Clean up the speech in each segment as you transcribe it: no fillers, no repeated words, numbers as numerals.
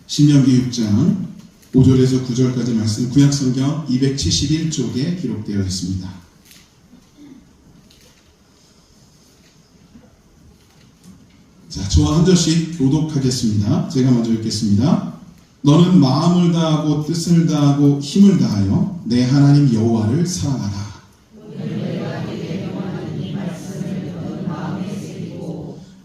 신명기 6장 5절에서 9절까지 말씀 구약성경 271쪽에 기록되어 있습니다. 자, 저와 한 절씩 교독하겠습니다. 제가 먼저 읽겠습니다. 너는 마음을 다하고 뜻을 다하고 힘을 다하여 내 하나님 여호와를 사랑하라.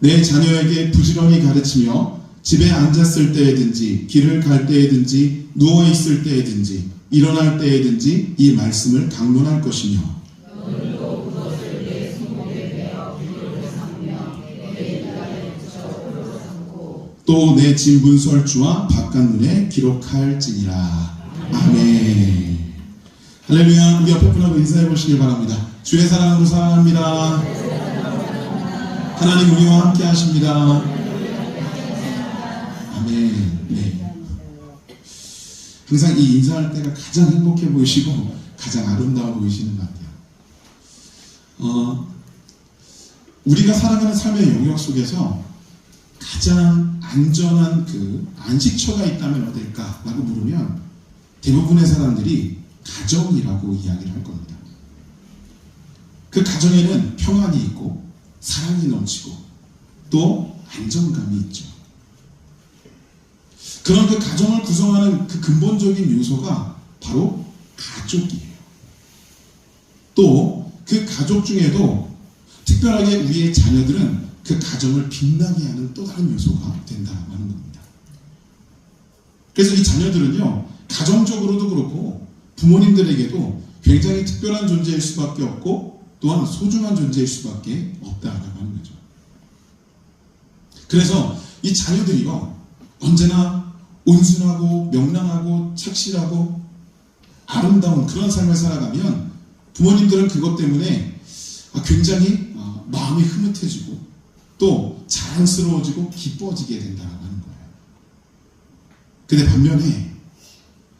내 자녀에게 부지런히 가르치며 집에 앉았을 때에든지 길을 갈 때에든지 누워있을 때에든지 일어날 때에든지 이 말씀을 강론할 것이며 또 내 진 문설주와 바깥문에 기록할지니라. 아멘. 할렐루야. 우리 옆에 분하고 인사해 보시길 바랍니다. 주의 사랑으로 사랑합니다. 하나님 우리와 함께 하십니다. 아멘. 네. 항상 이 인사할 때가 가장 행복해 보이시고 가장 아름다워 보이시는 것 같아요. 우리가 살아가는 삶의 영역 속에서 가장 안전한 그 안식처가 있다면 어딜까라고 물으면 대부분의 사람들이 가정이라고 이야기를 할 겁니다. 그 가정에는 평안이 있고 사랑이 넘치고 또 안정감이 있죠. 그런 그 가정을 구성하는 그 근본적인 요소가 바로 가족이에요. 또 그 가족 중에도 특별하게 우리의 자녀들은 그 가정을 빛나게 하는 또 다른 요소가 된다고 하는 겁니다. 그래서 이 자녀들은요, 가정적으로도 그렇고 부모님들에게도 굉장히 특별한 존재일 수밖에 없고 또한 소중한 존재일 수밖에 없다라고 하는 거죠. 그래서 이 자녀들이요, 언제나 온순하고 명랑하고 착실하고 아름다운 그런 삶을 살아가면 부모님들은 그것 때문에 굉장히 마음이 흐뭇해지고 또 자랑스러워지고 기뻐지게 된다고 하는 거예요. 근데 반면에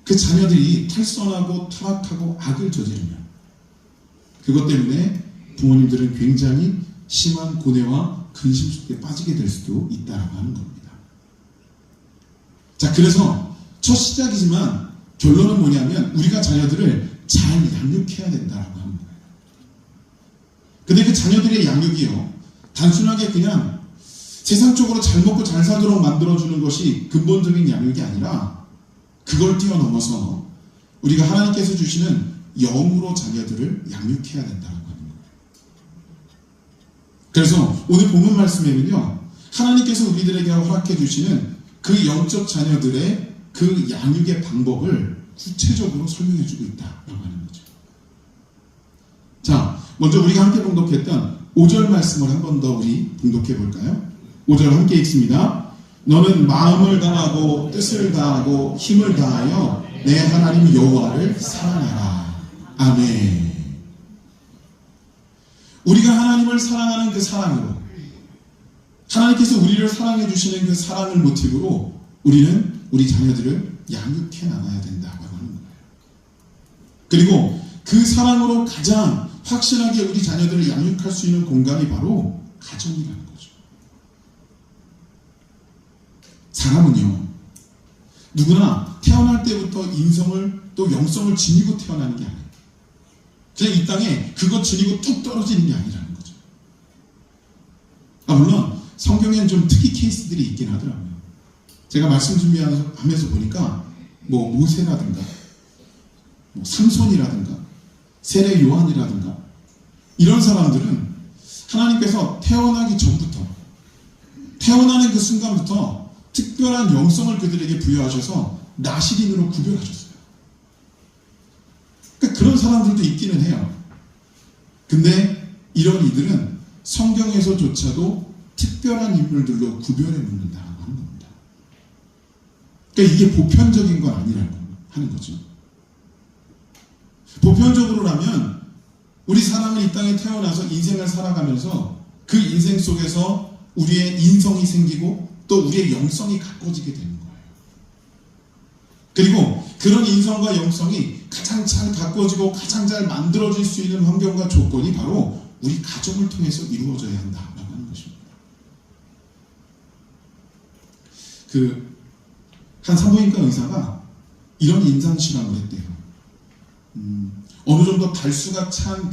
그 자녀들이 탈선하고 타락하고 악을 저지르면 그것 때문에 부모님들은 굉장히 심한 고뇌와 근심 속에 빠지게 될 수도 있다고 하는 겁니다. 자, 그래서 첫 시작이지만 결론은 뭐냐면 우리가 자녀들을 잘 양육해야 된다고 하는 거예요. 근데 그 자녀들의 양육이요, 단순하게 그냥 세상적으로 잘 먹고 잘 살도록 만들어주는 것이 근본적인 양육이 아니라 그걸 뛰어넘어서 우리가 하나님께서 주시는 영으로 자녀들을 양육해야 된다고 하는 거예요. 그래서 오늘 본문 말씀에는요, 하나님께서 우리들에게 허락해 주시는 그 영적 자녀들의 그 양육의 방법을 구체적으로 설명해 주고 있다라고 하는 거죠. 자, 먼저 우리가 함께 봉독했던 5절 말씀을 한 번 더 우리 봉독해 볼까요? 5절 함께 읽습니다. 너는 마음을 다하고 뜻을 다하고 힘을 다하여 내 하나님 여호와를 사랑하라. 아멘. 우리가 하나님을 사랑하는 그 사랑으로, 하나님께서 우리를 사랑해 주시는 그 사랑을 모티브로 우리는 우리 자녀들을 양육해 나가야 된다고 하는 거예요. 그리고 그 사랑으로 가장 확실하게 우리 자녀들을 양육할 수 있는 공간이 바로 가정이라는 거죠. 사람은요, 누구나 태어날 때부터 인성을 또 영성을 지니고 태어나는 게 아니에요. 그냥 이 땅에 그것 지니고 뚝 떨어지는 게 아니라는 거죠. 물론 성경에는 좀 특이 케이스들이 있긴 하더라고요. 제가 말씀 준비하면서 보니까 모세라든가 삼손이라든가 세례 요한이라든가 이런 사람들은 하나님께서 태어나기 전부터, 태어나는 그 순간부터 특별한 영성을 그들에게 부여하셔서 나시린으로 구별하셨어요. 그러니까 그런 사람들도 있기는 해요. 근데 이런 이들은 성경에서조차도 특별한 인물들로 구별해 놓는다고 하는 겁니다. 그러니까 이게 보편적인 건 아니라고 하는 거죠. 보편적으로라면 우리 사람은 이 땅에 태어나서 인생을 살아가면서 그 인생 속에서 우리의 인성이 생기고 또 우리의 영성이 가꿔지게 되는 거예요. 그리고 그런 인성과 영성이 가장 잘 가꿔지고 가장 잘 만들어질 수 있는 환경과 조건이 바로 우리 가정을 통해서 이루어져야 한다라고 하는 것입니다. 한 산부인과 의사가 이런 임상 실험을 했대요. 어느 정도 달수가 찬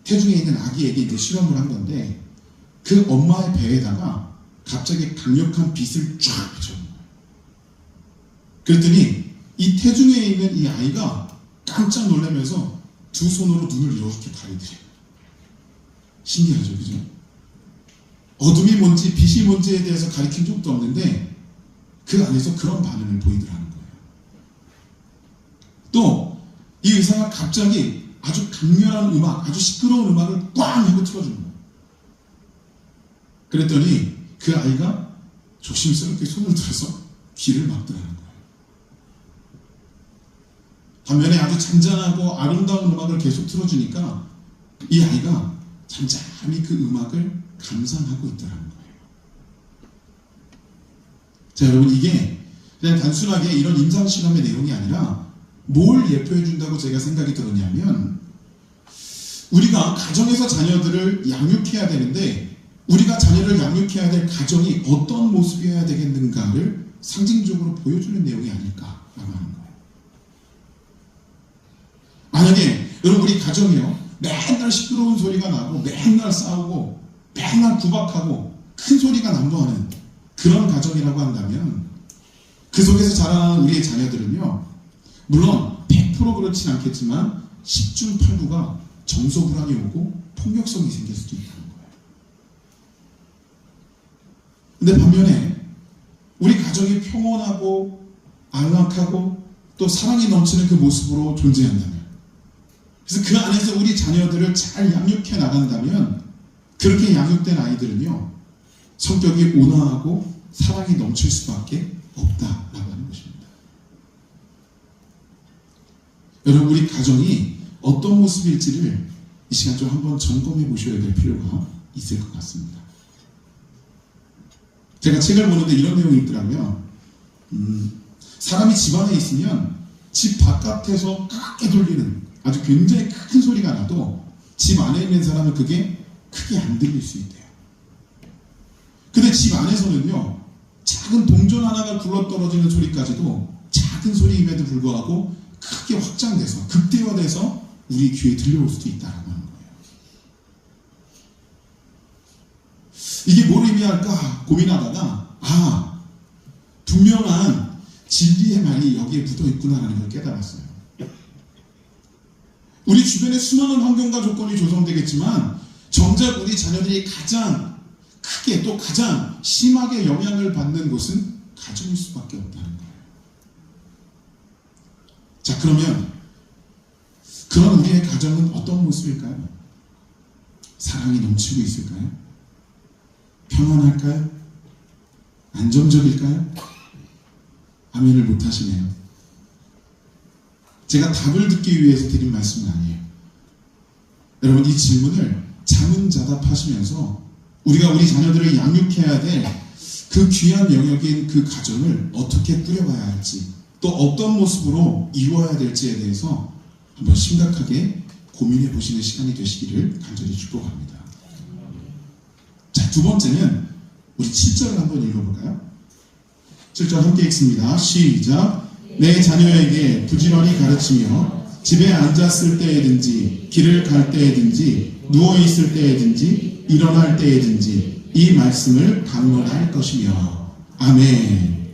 태중에 있는 아기에게 이제 실험을 한 건데, 그 엄마의 배에다가 갑자기 강력한 빛을 쫙 비춰준 거예요. 그랬더니 이 태중에 있는 이 아이가 깜짝 놀라면서 두 손으로 눈을 이렇게 가리더래요. 신기하죠, 그죠? 어둠이 뭔지 빛이 뭔지에 대해서 가리킨 적도 없는데 그 안에서 그런 반응을 보이더라는 거예요. 또 이 의사가 갑자기 아주 강렬한 음악, 아주 시끄러운 음악을 꽝 하고 틀어주는 거예요. 그랬더니 그 아이가 조심스럽게 손을 들어서 귀를 막더라는 거예요. 반면에 아주 잔잔하고 아름다운 음악을 계속 틀어주니까 이 아이가 잠잠히 그 음악을 감상하고 있더라는 거예요. 자, 여러분, 이게 그냥 단순하게 이런 임상실험의 내용이 아니라 뭘 예표해 준다고 제가 생각이 들었냐면, 우리가 가정에서 자녀들을 양육해야 되는데 우리가 자녀를 양육해야 될 가정이 어떤 모습이어야 되겠는가를 상징적으로 보여주는 내용이 아닐까라고 하는 거예요. 만약에 여러분, 우리 가정이요, 맨날 시끄러운 소리가 나고 맨날 싸우고 맨날 구박하고 큰 소리가 난무하는 그런 가정이라고 한다면, 그 속에서 자라나는 우리의 자녀들은요, 물론 100% 그렇진 않겠지만 10중 8구가 정서 불안이 오고 폭력성이 생길 수도 있다는 거예요. 근데 반면에 우리 가정이 평온하고 안락하고 또 사랑이 넘치는 그 모습으로 존재한다면, 그래서 그 안에서 우리 자녀들을 잘 양육해 나간다면, 그렇게 양육된 아이들은요, 성격이 온화하고 사랑이 넘칠 수밖에 없다라고 하는 것입니다. 여러분, 우리 가정이 어떤 모습일지를 이 시간 좀 한번 점검해 보셔야 될 필요가 있을 것 같습니다. 제가 책을 보는데 이런 내용이 있더라고요. 사람이 집 안에 있으면 집 바깥에서 크게 돌리는 아주 굉장히 큰 소리가 나도 집 안에 있는 사람은 그게 크게 안 들릴 수 있대요. 근데 집 안에서는요, 작은 동전 하나가 굴러떨어지는 소리까지도 작은 소리임에도 불구하고 크게 확장돼서 극대화돼서 우리 귀에 들려올 수도 있다는 거예요. 이게 뭘 의미할까 고민하다가 분명한 진리의 말이 여기에 묻어 있구나라는 걸 깨달았어요. 우리 주변에 수많은 환경과 조건이 조성되겠지만 정작 우리 자녀들이 가장 크게 또 가장 심하게 영향을 받는 곳은 가정일 수밖에 없다는 거예요. 자, 그러면 그런 우리의 가정은 어떤 모습일까요? 사랑이 넘치고 있을까요? 평안할까요? 안정적일까요? 아멘을 못하시네요. 제가 답을 듣기 위해서 드린 말씀은 아니에요. 여러분, 이 질문을 자문자답하시면서 우리가 우리 자녀들을 양육해야 될 그 귀한 영역인 그 가정을 어떻게 꾸려가야 할지, 또 어떤 모습으로 이루어야 될지에 대해서 한번 심각하게 고민해 보시는 시간이 되시기를 간절히 축복합니다. 자, 두 번째는 우리 7절을 한번 읽어볼까요? 7절 함께 읽습니다. 시작. 내 자녀에게 부지런히 가르치며 집에 앉았을 때에든지 길을 갈 때에든지 누워있을 때에든지 일어날 때에든지 이 말씀을 강론할 것이며. 아멘.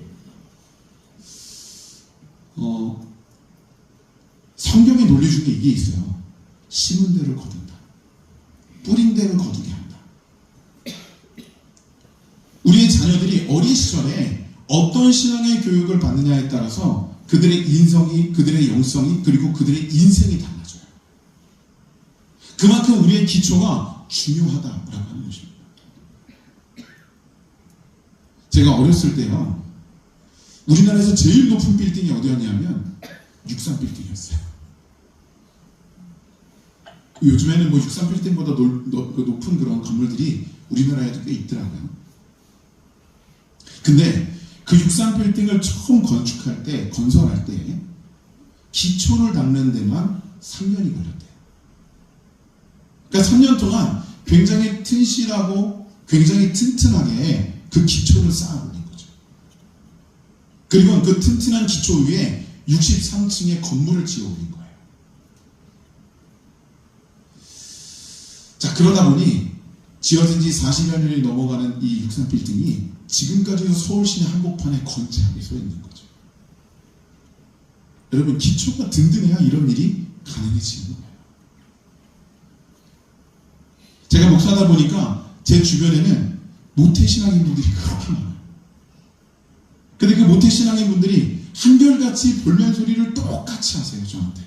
성경의 논리 중에 이게 있어요. 심은 대로 거둔다. 뿌린 대로 거두게 한다. 우리의 자녀들이 어린 시절에 어떤 신앙의 교육을 받느냐에 따라서 그들의 인성이, 그들의 영성이, 그리고 그들의 인생이 달라져요. 그만큼 우리의 기초가 중요하다라고 하는 것입니다. 제가 어렸을 때요, 우리나라에서 제일 높은 빌딩이 어디였냐면 63빌딩이었어요. 요즘에는 뭐 63빌딩보다 높은 그런 건물들이 우리나라에도 꽤 있더라고요. 근데 그 63빌딩을 처음 건설할 때 기초를 닦는 데만 3년이 걸렸대요. 그러니까 3년 동안 굉장히 튼실하고 굉장히 튼튼하게 그 기초를 쌓아 올린 거죠. 그리고 그 튼튼한 기초 위에 63층의 건물을 지어 올린 거예요. 자, 그러다 보니 지어진 지 40여 년이 넘어가는 이 63빌딩이 지금까지도 서울 시내 한복판에 건재하게 서 있는 거죠. 여러분, 기초가 든든해야 이런 일이 가능해지는 거예요. 제가 목사하다 보니까 제 주변에는 모태신앙인분들이 그렇게 많아요. 근데 그 모태신앙인분들이 한결같이 볼멘 소리를 똑같이 하세요, 저한테.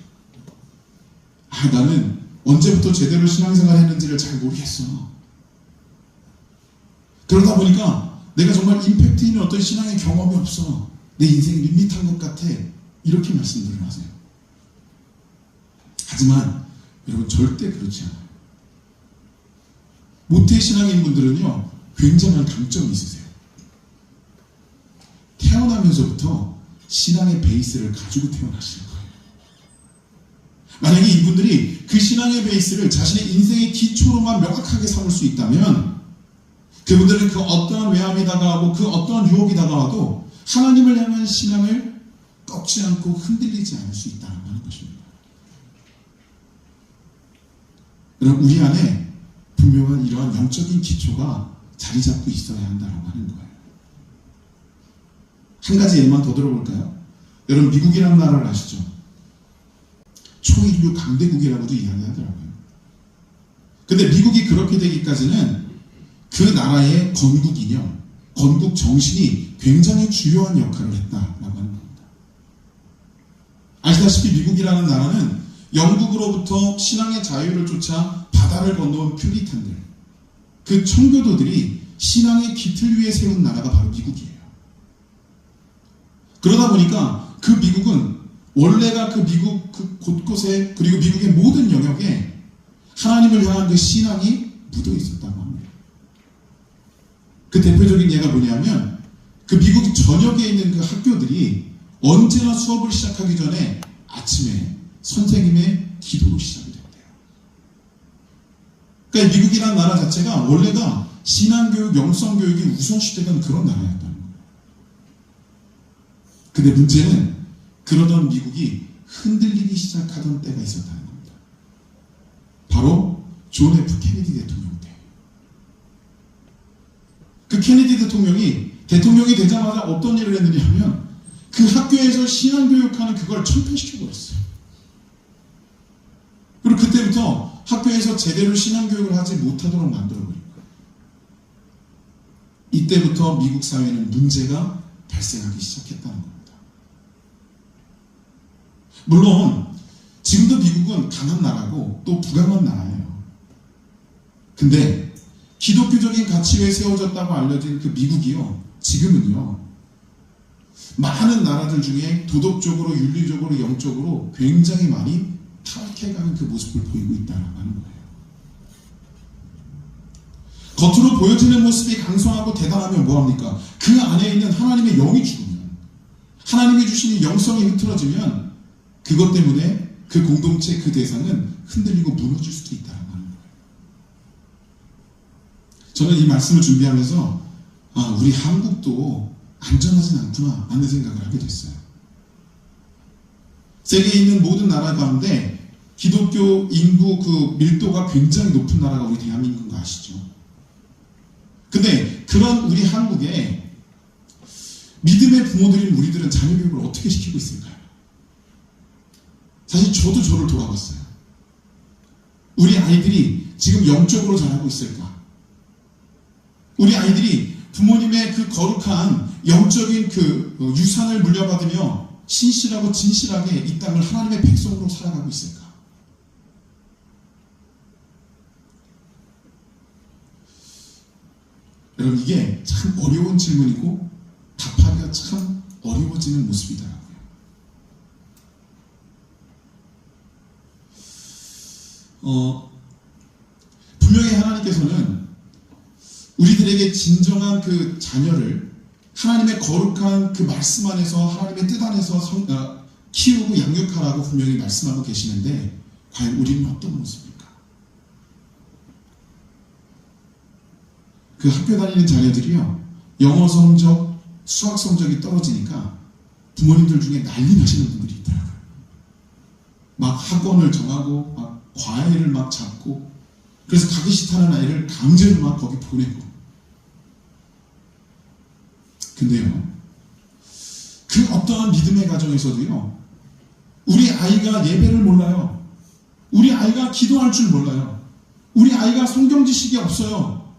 아, 나는 언제부터 제대로 신앙생활 했는지를 잘 모르겠어. 그러다 보니까 내가 정말 임팩트 있는 어떤 신앙의 경험이 없어. 내 인생이 밋밋한 것 같아. 이렇게 말씀들을 하세요. 하지만 여러분, 절대 그렇지 않아요. 모태신앙인분들은요, 굉장한 강점이 있으세요. 태어나면서부터 신앙의 베이스를 가지고 태어나시는 거예요. 만약에 이분들이 그 신앙의 베이스를 자신의 인생의 기초로만 명확하게 삼을 수 있다면 그분들은 그 어떠한 외함이 다가오고 그 어떠한 유혹이 다가와도 하나님을 향한 신앙을 꺾지 않고 흔들리지 않을 수 있다는 것입니다. 그럼 우리 안에 분명한 이러한 영적인 기초가 자리 잡고 있어야 한다고 하는 거예요. 한 가지 예만 더 들어볼까요? 여러분, 미국이라는 나라를 아시죠? 초인류 강대국이라고도 이야기하더라고요. 근데 미국이 그렇게 되기까지는 그 나라의 건국 이념, 건국 정신이 굉장히 중요한 역할을 했다라고 하는 겁니다. 아시다시피 미국이라는 나라는 영국으로부터 신앙의 자유를 쫓아 바다를 건너온 퓨리탄들, 그 청교도들이 신앙의 기틀 위에 세운 나라가 바로 미국이에요. 그러다 보니까 그 미국은 원래가 그 미국 그 곳곳에, 그리고 미국의 모든 영역에 하나님을 향한 그 신앙이 묻어 있었다고 합니다. 그 대표적인 예가 뭐냐면 그 미국 전역에 있는 그 학교들이 언제나 수업을 시작하기 전에 아침에 선생님의 기도로 시작이 된대요. 그러니까 미국이라는 나라 자체가 원래가 신앙교육, 영성교육이 우선시되던 그런 나라였다는 거예요. 근데 문제는 그러던 미국이 흔들리기 시작하던 때가 있었다는 겁니다. 바로 존 F 케네디 대통령 때. 그 케네디 대통령이 되자마자 어떤 일을 했느냐 하면 그 학교에서 신앙교육하는 그걸 철폐시켜버렸어요. 그리고 그때부터 학교에서 제대로 신앙교육을 하지 못하도록 만들어버린 거예요. 이때부터 미국 사회는 문제가 발생하기 시작했다는 겁니다. 물론 지금도 미국은 강한 나라고 또 부강한 나라예요. 근데 기독교적인 가치에 세워졌다고 알려진 그 미국이요, 지금은요, 많은 나라들 중에 도덕적으로, 윤리적으로, 영적으로 굉장히 많이 타락해가는 그 모습을 보이고 있다는 거예요. 겉으로 보여지는 모습이 강성하고 대단하면 뭐합니까? 그 안에 있는 하나님의 영이 죽으면, 하나님이 주시는 영성이 흐트러지면 그것 때문에 그 공동체, 그 대상은 흔들리고 무너질 수도 있다는 거예요. 저는 이 말씀을 준비하면서 우리 한국도 안전하진 않구나 하는 생각을 하게 됐어요. 세계에 있는 모든 나라 가운데 기독교 인구 그 밀도가 굉장히 높은 나라가 우리 대한민국인 거 아시죠? 근데 그런 우리 한국에 믿음의 부모들인 우리들은 자녀 교육을 어떻게 시키고 있을까요? 사실 저도 저를 돌아봤어요. 우리 아이들이 지금 영적으로 자라고 있을까? 우리 아이들이 부모님의 그 거룩한 영적인 그 유산을 물려받으며 신실하고 진실하게 이 땅을 하나님의 백성으로 살아가고 있을까? 여러분, 이게 참 어려운 질문이고 답하기가 참 어려워지는 모습이더라고요. 분명히 하나님께서는 우리들에게 진정한 그 자녀를 하나님의 거룩한 그 말씀 안에서, 하나님의 뜻 안에서 키우고 양육하라고 분명히 말씀하고 계시는데, 과연 우리는 어떤 모습입니까? 그 학교 다니는 자녀들이요, 영어 성적, 수학 성적이 떨어지니까 부모님들 중에 난리 나시는 분들이 있더라고요. 막 학원을 정하고 막 과외를 막 잡고, 그래서 가기 싫다는 아이를 강제로 막 거기 보내고. 근데요, 그 어떠한 믿음의 가정에서도요, 우리 아이가 예배를 몰라요. 우리 아이가 기도할 줄 몰라요. 우리 아이가 성경 지식이 없어요.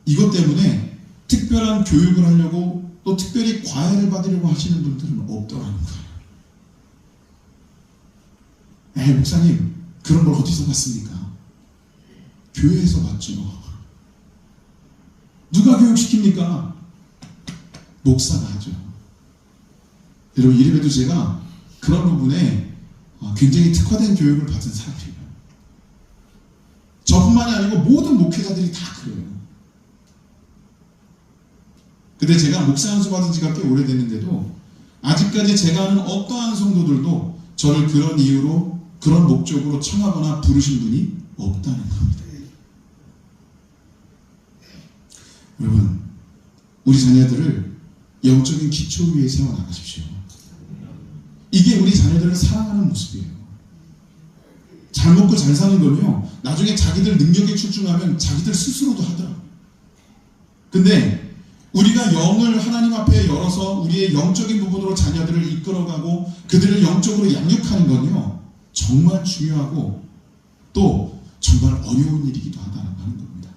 이것 때문에 특별한 교육을 하려고 또 특별히 과외를 받으려고 하시는 분들은 없더라는 거예요. 에이, 목사님, 그런 걸 어디서 봤습니까? 교회에서 봤죠. 누가 교육시킵니까? 목사가 하죠. 여러분, 이래봬도 제가 그런 부분에 굉장히 특화된 교육을 받은 사람이에요. 저뿐만이 아니고 모든 목회자들이 다 그래요. 근데 제가 목사 안수 받은 지가 꽤 오래됐는데도 아직까지 제가 아는 어떠한 성도들도 저를 그런 이유로, 그런 목적으로 청하거나 부르신 분이 없다는 겁니다. 여러분, 우리 자녀들을 영적인 기초 위에 세워나가십시오. 이게 우리 자녀들을 사랑하는 모습이에요. 잘 먹고 잘 사는 거는요, 나중에 자기들 능력에 출중하면 자기들 스스로도 하더라고요. 근데 우리가 영을 하나님 앞에 열어서 우리의 영적인 부분으로 자녀들을 이끌어가고 그들을 영적으로 양육하는 건요, 정말 중요하고 또 정말 어려운 일이기도 하다는 겁니다.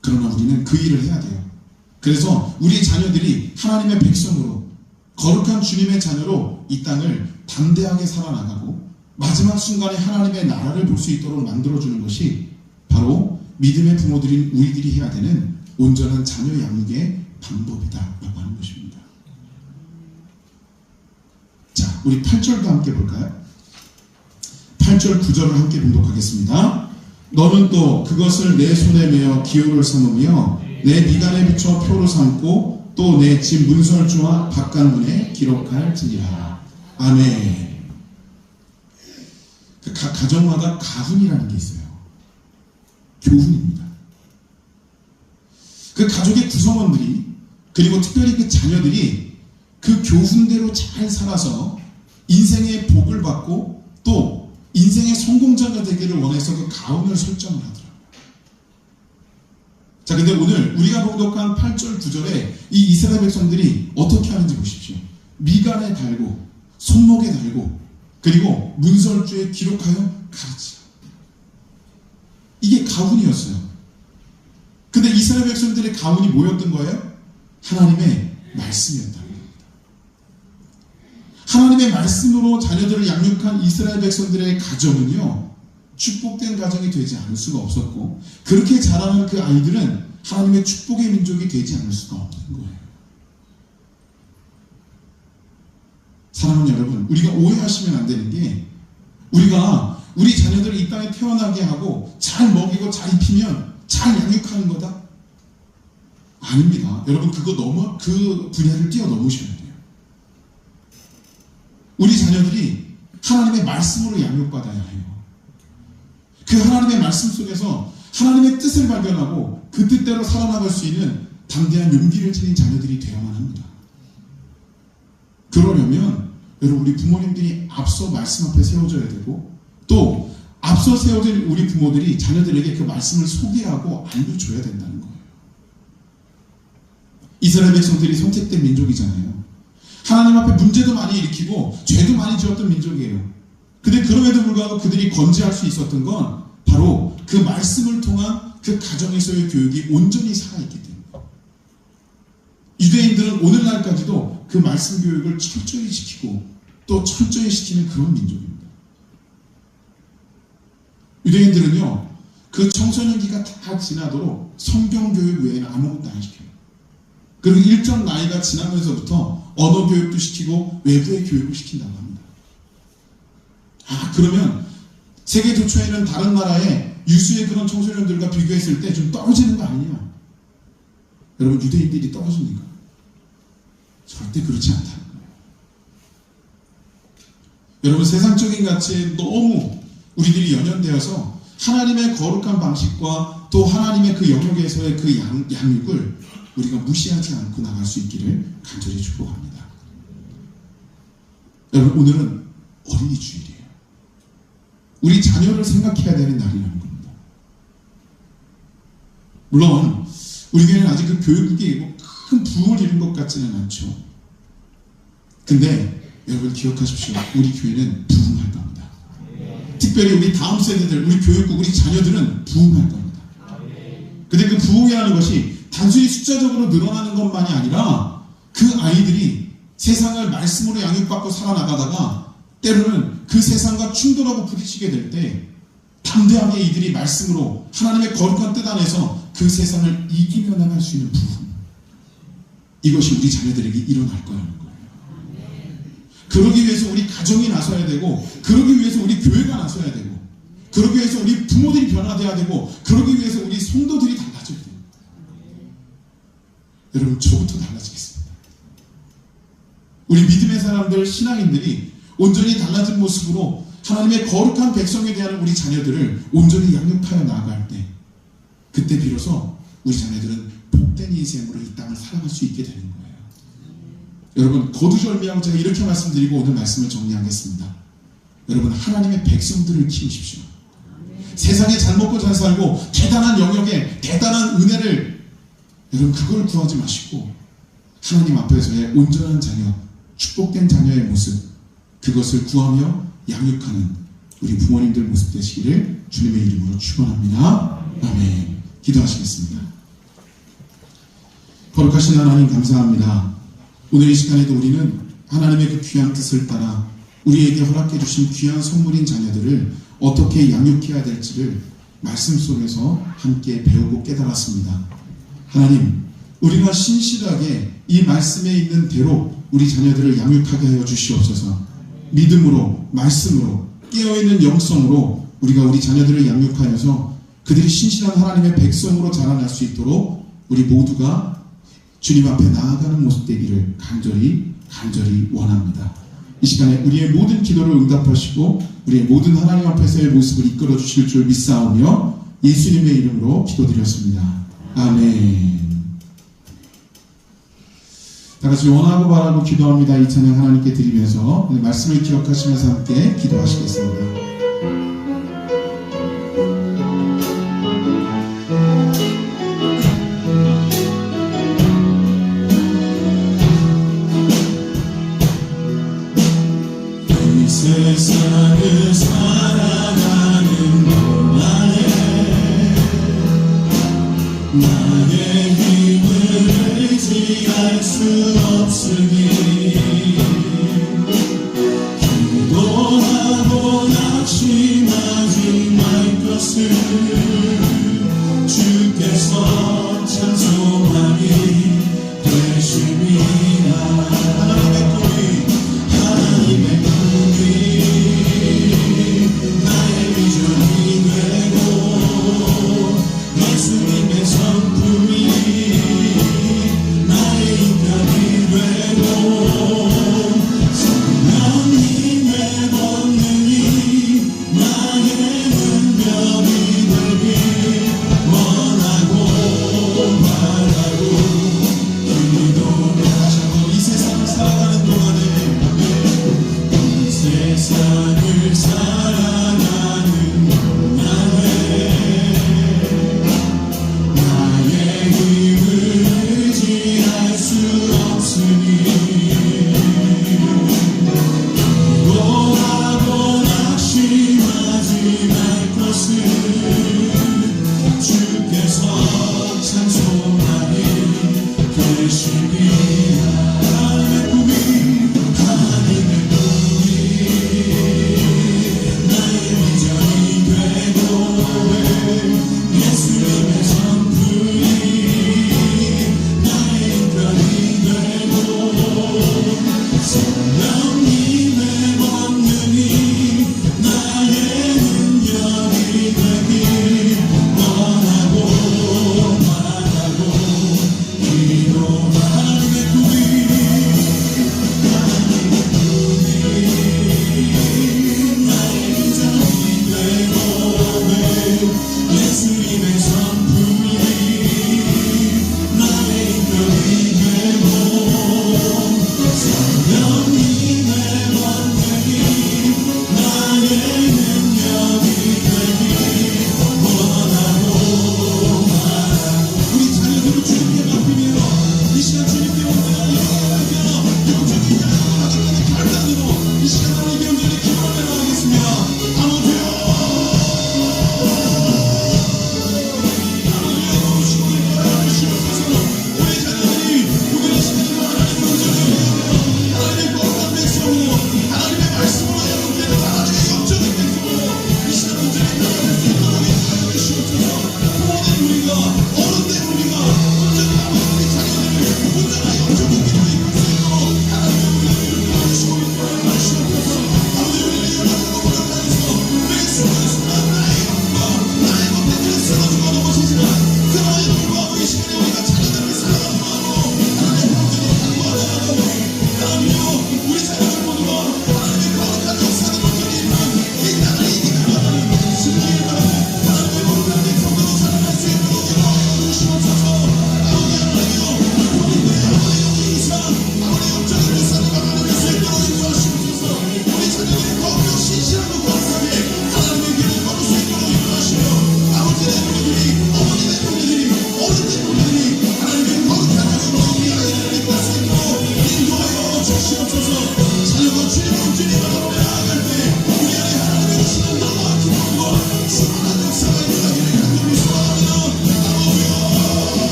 그러나 우리는 그 일을 해야 돼요. 그래서 우리 자녀들이 하나님의 백성으로, 거룩한 주님의 자녀로 이 땅을 담대하게 살아나가고 마지막 순간에 하나님의 나라를 볼 수 있도록 만들어주는 것이 바로 믿음의 부모들인 우리들이 해야 되는 온전한 자녀 양육의 방법이다라고 하는 것입니다. 자, 우리 8절도 함께 볼까요? 8절 9절을 함께 봉독하겠습니다. 너는 또 그것을 내 손에 메어 기호를 삼으며 내 미간에 붙여 표로 삼고 또 내 집 문설주와 바깥문에 기록할지니라. 아멘. 각 가정마다 가훈이라는 게 있어요. 교훈입니다. 그 가족의 구성원들이, 그리고 특별히 그 자녀들이 그 교훈대로 잘 살아서 인생의 복을 받고 또 인생의 성공자가 되기를 원해서 그 가훈을 설정을 하더라고요. 자, 근데 오늘 우리가 봉독한 8절 9절에 이 이스라엘 백성들이 어떻게 하는지 보십시오. 미간에 달고 손목에 달고 그리고 문설주에 기록하여 가르치라. 이게 가훈이었어요. 근데 이스라엘 백성들의 가훈이 뭐였던 거예요? 하나님의 말씀이었다는 겁니다. 하나님의 말씀으로 자녀들을 양육한 이스라엘 백성들의 가정은요, 축복된 가정이 되지 않을 수가 없었고, 그렇게 자라는 그 아이들은 하나님의 축복의 민족이 되지 않을 수가 없는 거예요. 사랑하는 여러분, 우리가 오해하시면 안 되는 게, 우리가 우리 자녀들을 이 땅에 태어나게 하고 잘 먹이고 잘 입히면 잘 양육하는 거다? 아닙니다. 여러분, 그 분야를 뛰어넘으셔야 돼요. 우리 자녀들이 하나님의 말씀으로 양육받아야 해요. 그 하나님의 말씀 속에서 하나님의 뜻을 발견하고 그 뜻대로 살아나갈 수 있는 담대한 용기를 지닌 자녀들이 되어야만 합니다. 그러려면 여러분, 우리 부모님들이 앞서 말씀 앞에 세워져야 되고, 또 앞서 세워진 우리 부모들이 자녀들에게 그 말씀을 소개하고 알려줘야 된다는 거예요. 이스라엘 백성들이 선택된 민족이잖아요. 하나님 앞에 문제도 많이 일으키고 죄도 많이 지었던 민족이에요. 근데 그럼에도 불구하고 그들이 건재할 수 있었던 건 바로 그 말씀을 통한 그 가정에서의 교육이 온전히 살아있기 때문에. 유대인들은 오늘날까지도 그 말씀 교육을 철저히 지키고 또 철저히 시키는 그런 민족입니다. 유대인들은요, 그 청소년기가 다 지나도록 성경 교육 외에는 아무것도 안 시켜요. 그리고 일정 나이가 지나면서부터 언어 교육도 시키고 외부의 교육을 시킨다고 합니다. 아, 그러면 세계 도처에 있는 다른 나라의 유수의 그런 청소년들과 비교했을 때 좀 떨어지는 거 아니냐? 여러분, 유대인들이 떨어집니까? 절대 그렇지 않다는 거예요. 여러분, 세상적인 가치에 너무 우리들이 연연되어서 하나님의 거룩한 방식과 또 하나님의 그 영역에서의 그 양육을 우리가 무시하지 않고 나갈 수 있기를 간절히 축복합니다. 여러분, 오늘은 어린이 주일이에요. 우리 자녀를 생각해야 되는 날이라는 겁니다. 물론 우리 교회는 아직 그 교육이 큰 부흥을 이룬 것 같지는 않죠. 근데 여러분 기억하십시오. 우리 교회는 부흥할 겁니다. 특별히 우리 다음 세대들, 우리 교육국, 우리 자녀들은 부흥할 겁니다. 근데 그 부흥이라는 것이 단순히 숫자적으로 늘어나는 것만이 아니라 그 아이들이 세상을 말씀으로 양육받고 살아나가다가 때로는 그 세상과 충돌하고 부딪히게 될 때 담대하게 이들이 말씀으로 하나님의 거룩한 뜻 안에서 그 세상을 이기며 나갈 수 있는 부흥, 이것이 우리 자녀들에게 일어날 거라는 거예요. 그러기 위해서 우리 가정이 나서야 되고, 그러기 위해서 우리 교회가 나서야 되고, 그러기 위해서 우리 부모들이 변화돼야 되고, 그러기 위해서 우리 성도들이 달라져야 돼요. 여러분, 저부터 달라지겠습니다. 우리 믿음의 사람들, 신앙인들이 온전히 달라진 모습으로 하나님의 거룩한 백성에 대한 우리 자녀들을 온전히 양육하여 나아갈 때, 그때 비로소 우리 자녀들은 복된 인생으로 이 땅을 살아갈 수 있게 되는 거예요. 여러분, 거두절미하고 제가 이렇게 말씀드리고 오늘 말씀을 정리하겠습니다. 여러분, 하나님의 백성들을 키우십시오. 세상에 잘 먹고 잘 살고 대단한 영역에 대단한 은혜를, 여러분 그걸 구하지 마시고 하나님 앞에서의 온전한 자녀, 축복된 자녀의 모습, 그것을 구하며 양육하는 우리 부모님들 모습 되시기를 주님의 이름으로 축원합니다. 아멘. 기도하시겠습니다. 거룩하신 하나님, 감사합니다. 오늘 이 시간에도 우리는 하나님의 그 귀한 뜻을 따라 우리에게 허락해 주신 귀한 선물인 자녀들을 어떻게 양육해야 될지를 말씀 속에서 함께 배우고 깨달았습니다. 하나님, 우리가 신실하게 이 말씀에 있는 대로 우리 자녀들을 양육하게 하여 주시옵소서. 믿음으로, 말씀으로, 깨어있는 영성으로 우리가 우리 자녀들을 양육하여서 그들이 신실한 하나님의 백성으로 자라날 수 있도록 우리 모두가 주님 앞에 나아가는 모습 되기를 간절히 원합니다. 이 시간에 우리의 모든 기도를 응답하시고 우리의 모든 하나님 앞에서의 모습을 이끌어 주실 줄 믿사오며 예수님의 이름으로 기도드렸습니다. 아멘. 다같이 원하고 바라고 기도합니다. 이 찬양 하나님께 드리면서 말씀을 기억하시면서 함께 기도하시겠습니다. 세상을 살아가는 동안에 나의 힘을 의지할 수 없으니 기도하고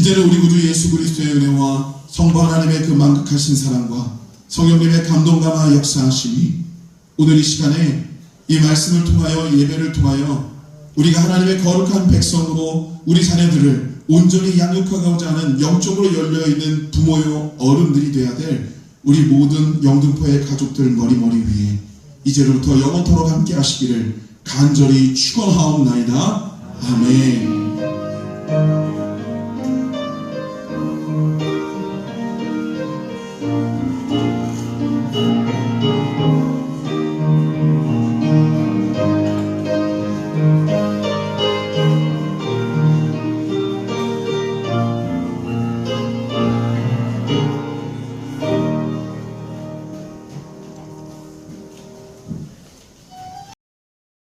이제는 우리 구주 예수 그리스도의 은혜와 성부 하나님의 그 만극하신 사랑과 성령님의 감동감화 역사하심이 오늘 이 시간에 이 말씀을 통하여 예배를 통하여 우리가 하나님의 거룩한 백성으로 우리 자녀들을 온전히 양육하고자 하는 영적으로 열려있는 부모요 어른들이 되어야 될 우리 모든 영등포의 가족들 머리머리 위에 이제로부터 영원토록 함께 하시기를 간절히 축원하옵나이다. 아멘.